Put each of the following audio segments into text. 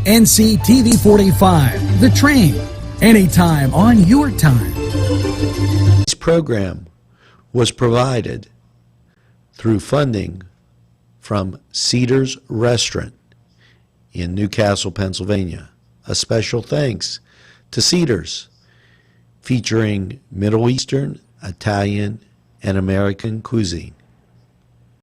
NCTV45, The Train, anytime on your time. This program was provided through funding from Cedars Restaurant in Newcastle, Pennsylvania. A special thanks to Cedars, featuring Middle Eastern, Italian, and American cuisine.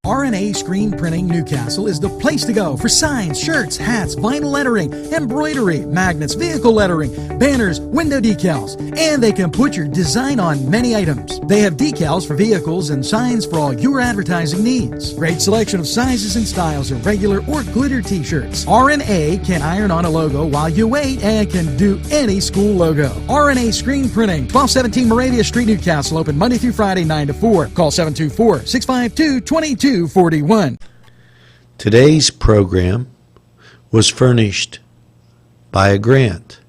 RNA Screen Printing Newcastle is the place to go for signs, shirts, hats, vinyl lettering, embroidery, magnets, vehicle lettering, banners, window decals, and they can put your design on many items. They have decals for vehicles and signs for all your advertising needs. Great selection of sizes and styles of regular or glitter t-shirts. RNA can iron on a logo while you wait and can do any school logo. RNA Screen Printing, 1217 Moravia Street, Newcastle, open Monday through Friday, 9 to 4. Call 724-652-2241. Today's program was furnished by a grant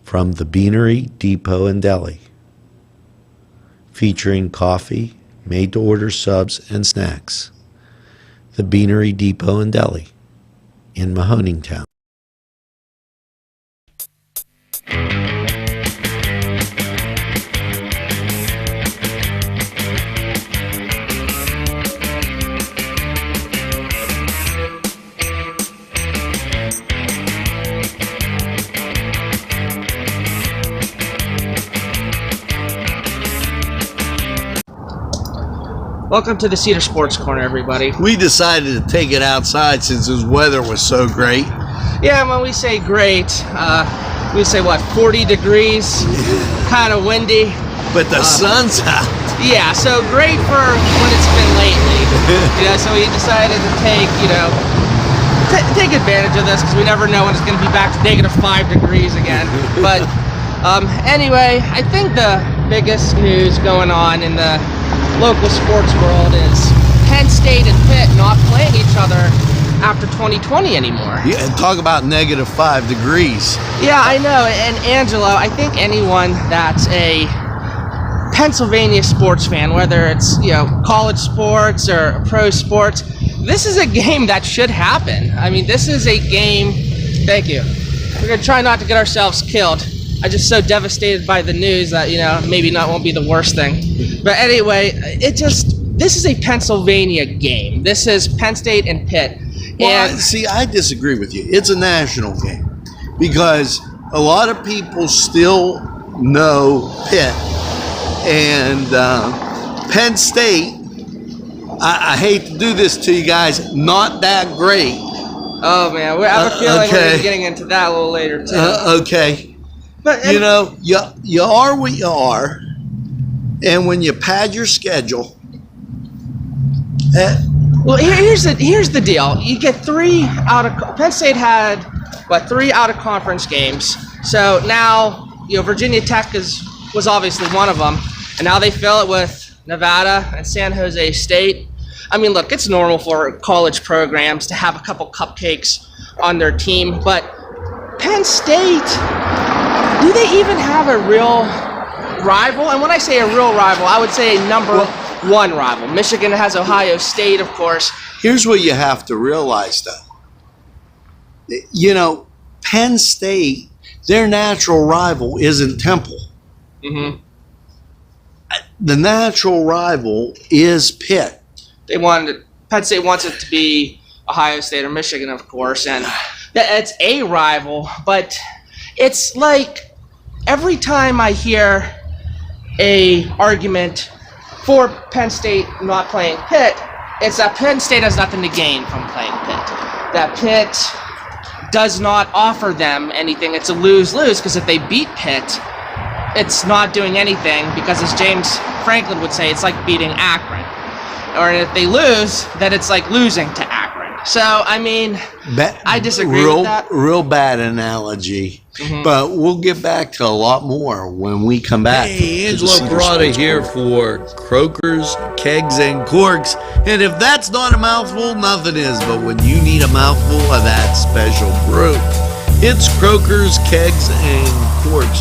from the Beanery Depot and Deli, featuring coffee, made-to-order subs, and snacks. The Beanery Depot and Deli in Mahoningtown. Welcome to the Cedar Sports Corner, everybody. We decided to take it outside since the weather was so great. Yeah, when we say great, we say what, 40 degrees, kind of windy. But the sun's out. Yeah, so great for when it's been lately. So we decided to take, take advantage of this because we never know when it's going to be back to -5 degrees again. But anyway, I think the biggest news going on in the local sports world is Penn State and Pitt not playing each other after 2020 anymore. Yeah, and talk about -5 degrees. Yeah, I know. And Angelo, I think anyone that's a Pennsylvania sports fan, whether it's college sports or pro sports, this is a game that should happen. I mean, this is a game. Thank you. We're gonna try not to get ourselves killed. I'm just so devastated by the news that, maybe not won't be the worst thing. But anyway, this is a Pennsylvania game. This is Penn State and Pitt. Well, see, I disagree with you. It's a national game because a lot of people still know Pitt and Penn State. I hate to do this to you guys, not that great. Oh man, I have a feeling we're getting into that a little later too. Okay. But you are what you are, and when you pad your schedule. Well, here's the deal. You get Penn State had 3 out of conference games. So now Virginia Tech was obviously one of them, and now they fill it with Nevada and San Jose State. I mean, look, it's normal for college programs to have a couple cupcakes on their team, but Penn State, do they even have a real rival? And when I say a real rival, I would say a number one rival. Michigan has Ohio State, of course. Here's what you have to realize, though. Penn State, their natural rival isn't Temple. Mm-hmm. The natural rival is Pitt. Penn State wants it to be Ohio State or Michigan, of course, and it's a rival, but it's like every time I hear a argument for Penn State not playing Pitt, it's that Penn State has nothing to gain from playing Pitt. That Pitt does not offer them anything. It's a lose-lose because if they beat Pitt, it's not doing anything because, as James Franklin would say, it's like beating Akron. Or if they lose, then it's like losing to Akron. So, I mean, I disagree with that. Real bad analogy. Mm-hmm. But we'll get back to a lot more when we come back. Hey, Angelo Parada here for Croakers, Kegs, and Corks. And if that's not a mouthful, nothing is. But when you need a mouthful of that special brew, it's Croakers, Kegs, and Corks.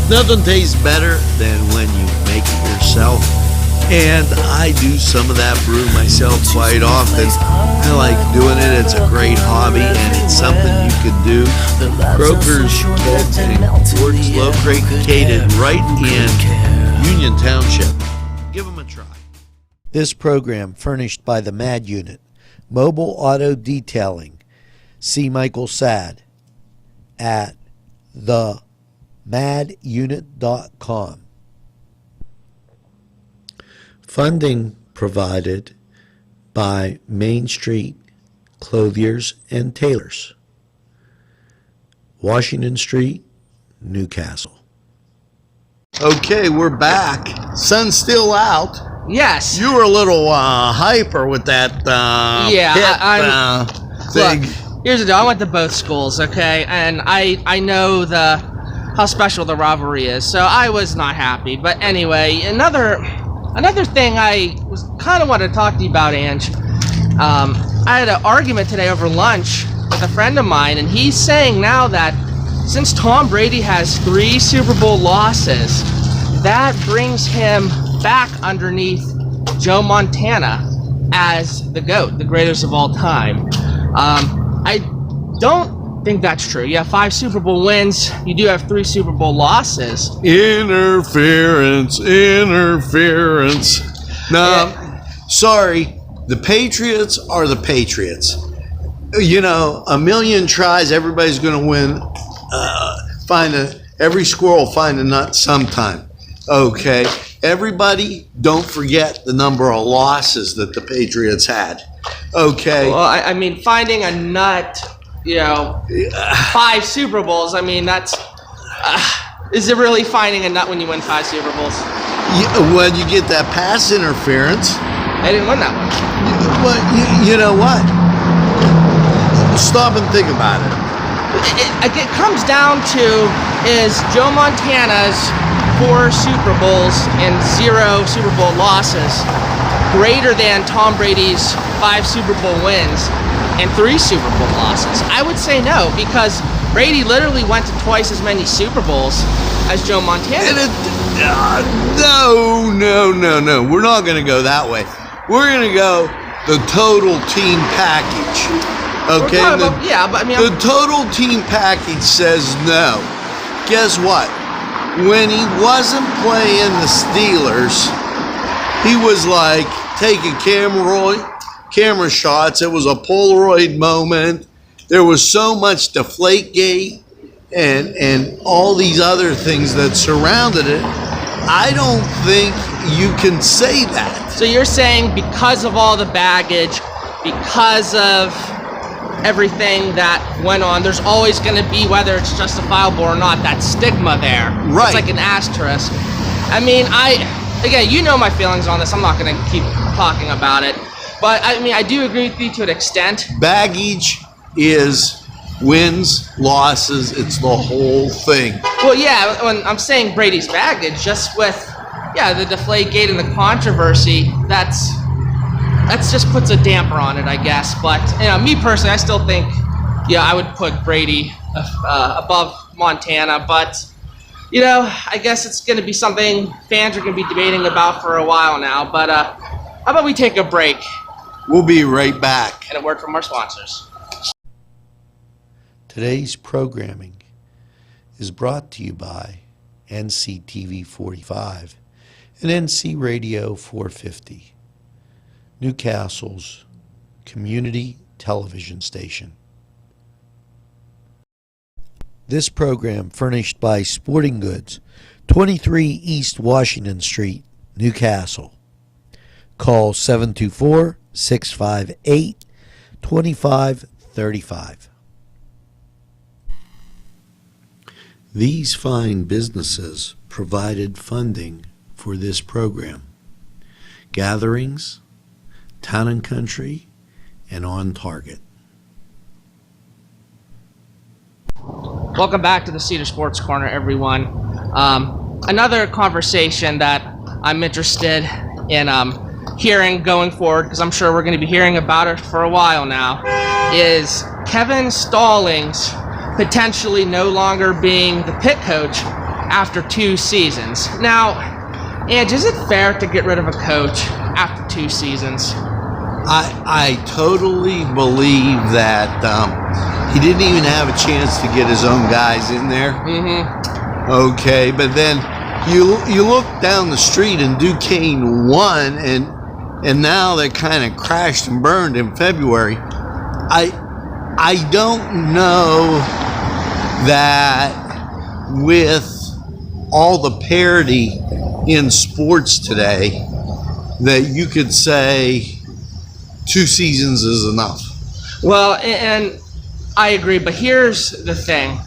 Nothing tastes better than when you make it yourself. And I do some of that brew myself quite often. I like doing it. It's a great hobby, and it's something you can do. Croker's Kegs and Corks, located right in Union Township. Give them a try. This program furnished by the MAD Unit, Mobile Auto Detailing. See Michael Sad at themadyunit.com. Funding provided by Main Street Clothiers and Tailors, Washington Street, Newcastle. Okay, we're back. Sun's still out. Yes. You were a little hyper with that thing. Look, here's the deal. I went to both schools, okay, and I know how special the rivalry is, so I was not happy. But anyway, another thing I was kind of wanted to talk to you about, Ange. I had an argument today over lunch with a friend of mine, and he's saying now that since Tom Brady has 3 Super Bowl losses, that brings him back underneath Joe Montana as the GOAT, the greatest of all time. I don't think that's true. You have 5 Super Bowl wins. You do have 3 Super Bowl losses. Interference. No, sorry. The Patriots are the Patriots. You know, a million tries, everybody's going to win. Every squirrel will find a nut sometime. Okay. Everybody, don't forget the number of losses that the Patriots had. Okay. Well, I mean, finding a nut, 5 Super Bowls, I mean, that's... is it really finding a nut when you win 5 Super Bowls? When you get that pass interference. I didn't win that one. Well, you know what? Stop and think about it. It comes down to, is Joe Montana's 4 Super Bowls and 0 Super Bowl losses greater than Tom Brady's 5 Super Bowl wins and 3 Super Bowl losses? I would say no, because Brady literally went to twice as many Super Bowls as Joe Montana. No. We're not going to go that way. We're going to go the total team package. Okay? The total team package says no. Guess what? When he wasn't playing the Steelers, he was like taking camera shots. It was a Polaroid moment. There was so much Deflategate and all these other things that surrounded it. I don't think you can say that. So you're saying because of all the baggage, because of everything that went on, there's always going to be, whether it's justifiable or not, that stigma there. Right. It's like an asterisk. I mean, again, you know my feelings on this. I'm not going to keep talking about it. But, I mean, I do agree with you to an extent. Baggage is wins, losses, it's the whole thing. Well, yeah, when I'm saying Brady's baggage, just with, the Deflategate and the controversy, that just puts a damper on it, I guess. But, me personally, I still think, I would put Brady above Montana. But, I guess it's going to be something fans are going to be debating about for a while now. But how about we take a break? We'll be right back. And a word from our sponsors. Today's programming is brought to you by NCTV45 and NC Radio 450, Newcastle's community television station. This program furnished by Sporting Goods, 23 East Washington Street, Newcastle. Call 724-658-2535. These fine businesses provided funding for this program. Gatherings, Town and Country, and On Target. Welcome back to the Cedars Sports Corner, everyone. Another conversation that I'm interested in hearing going forward, because I'm sure we're going to be hearing about it for a while now, is Kevin Stallings potentially no longer being the Pitt coach after 2 seasons. Now, Ange, is it fair to get rid of a coach after 2 seasons? I totally believe that he didn't even have a chance to get his own guys in there. Mm-hmm. Okay, but then you look down the street and Duquesne won, and now they kind of crashed and burned in February. I don't know that with all the parity in sports today that you could say 2 seasons is enough. Well, and I agree, but here's the thing.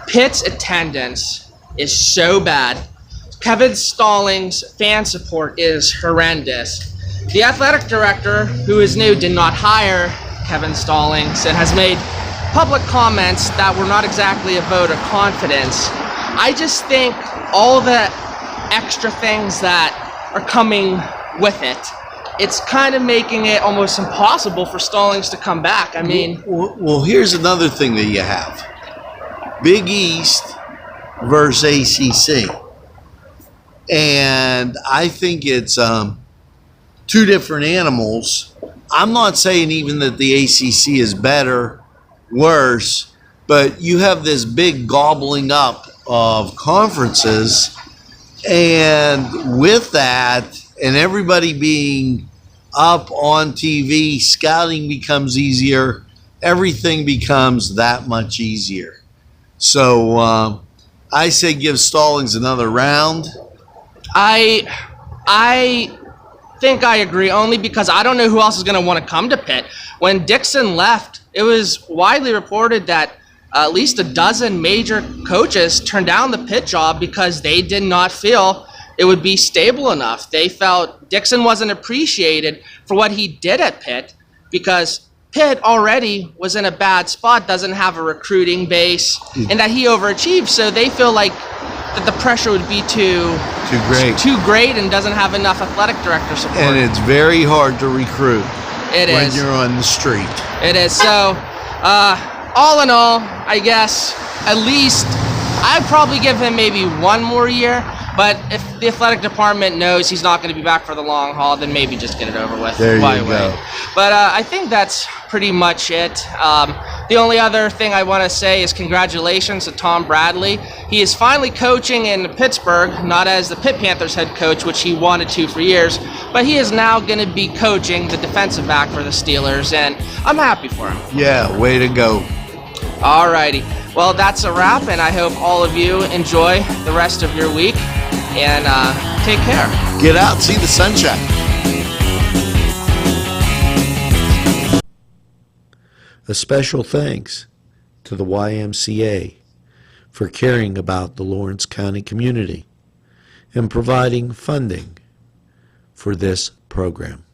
Pitt's attendance is so bad. Kevin Stallings' fan support is horrendous. The athletic director, who is new, did not hire Kevin Stallings and has made public comments that were not exactly a vote of confidence. I just think all the extra things that are coming with it, it's kind of making it almost impossible for Stallings to come back. I mean... Well, here's another thing that you have. Big East versus ACC. And I think it's 2 different animals. I'm not saying even that the ACC is better, worse, but you have this big gobbling up of conferences, and with that, and everybody being up on TV, scouting becomes easier. Everything becomes that much easier. So I say give Stallings another round. I think I agree, only because I don't know who else is going to want to come to Pitt. When Dixon left, it was widely reported that at least a dozen major coaches turned down the Pitt job because they did not feel it would be stable enough. They felt Dixon wasn't appreciated for what he did at Pitt because Pitt already was in a bad spot, doesn't have a recruiting base, and that he overachieved. So they feel like that the pressure would be too great and doesn't have enough athletic director support. And it's very hard to recruit when you're on the street. It is. So, all in all, I guess at least I'd probably give him maybe 1 more year. But if the athletic department knows he's not going to be back for the long haul, then maybe just get it over with. There you go. But I think that's pretty much it. The only other thing I want to say is congratulations to Tom Bradley. He is finally coaching in Pittsburgh, not as the Pitt Panthers head coach, which he wanted to for years, but he is now going to be coaching the defensive back for the Steelers, and I'm happy for him. Yeah, way to go. Alrighty. Well, that's a wrap, and I hope all of you enjoy the rest of your week, and take care. Get out, see the sunshine. A special thanks to the YMCA for caring about the Lawrence County community and providing funding for this program.